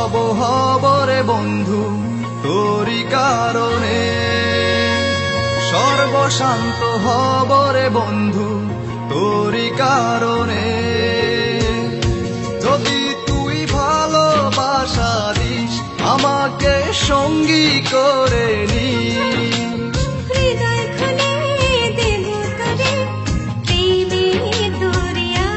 হব রে বন্ধু তোরি কারণে, সর্বশান্ত হব রে বন্ধু তোরি কারণে। যদি তুই ভালোবাসা দিস আমাকে সঙ্গী করে নিস, হৃদয় খুলে দেব তোরে প্রেমের দরিয়া।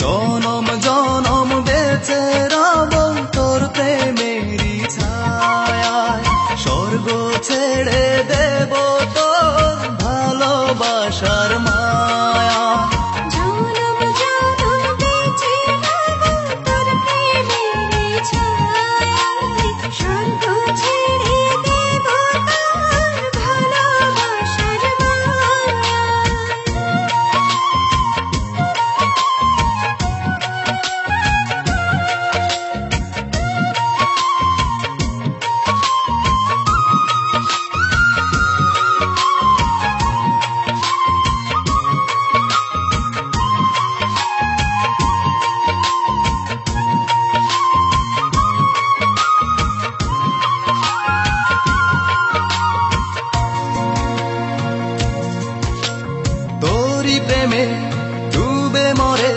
জনম জনম বেঁচে রব তোর প্রেমেরই ছায়ায়, স্বর্গ ছেড়ে দেব তোর ভালোবাসার মায়া। জনম জনম বেঁচে রব তোর প্রেমের ছায়ায়, স্বর্গ ছেড়ে দেব তোর ভালোবাসার মায়া। তোরি প্রেমে ডুবে মরে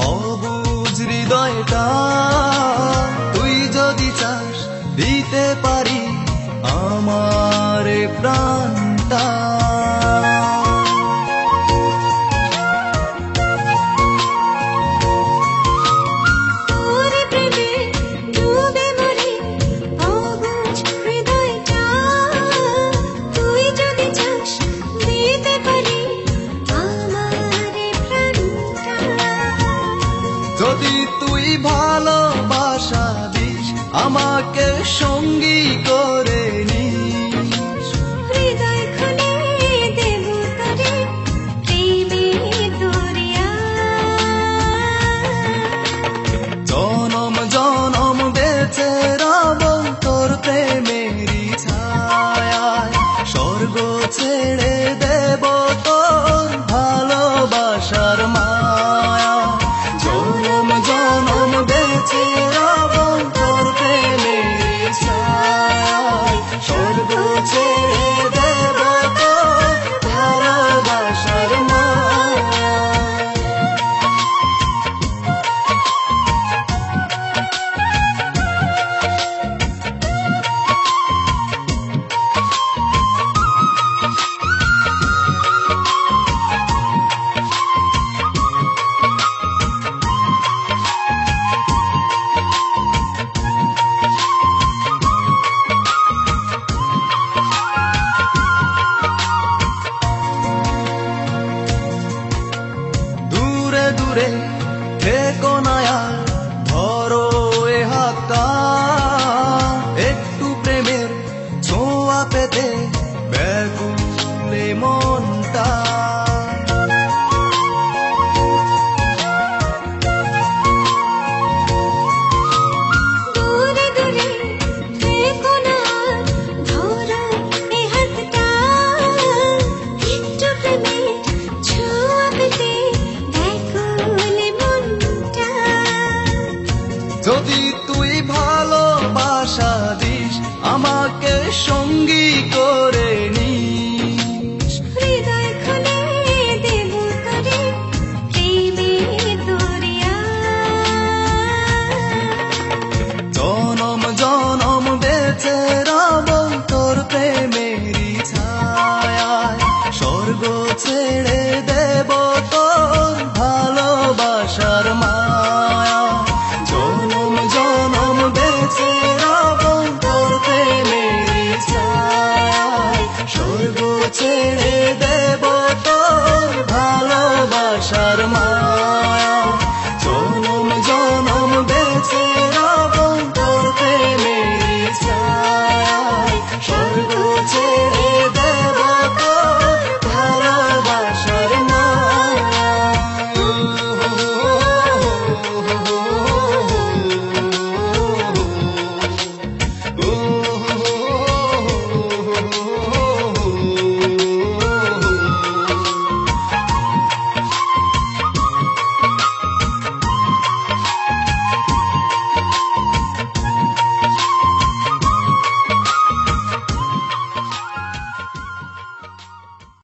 অবুঝ হৃদয়টা, তুই যদি চাস দিতে পারি আমার এ প্রাণটা। তোর প্রেমে ডুবে মরে অবুঝ হৃদয়টা, তুই যদি চাস দিতে পারি আমার এ প্রাণটা। যদি তুই ভালোবাসা দিস আমাকে সঙ্গী করে নিস, হৃদয় খুলে দেব তোরে প্রেমের দরিয়া। জনম জনম বেঁচে রব তোর প্রেমেরই ছায়ায়, স্বর্গ ছেড়ে দেব তোর ভালোবাসার মায়া। জনম জনম বেঁচে রব তোর প্রেমেরই ছায়ায়, স্বর্গ ছেড়ে দেব তোর ভালোবাসার মায়া। দূরে দূরে থেকো না আর ধরো এ হাতটা, একটু প্রেমের ছোঁয়া পেতে ব্যাকুলে মনটা। দূরে দূরে থেকো না ধরো এ হাতটা, একটু প্রেমের ছোঁয়া পেতে ব্যাকুল মনটা। যদি তুই ভালোবাসা দিস আমাকে সঙ্গী করে নিস,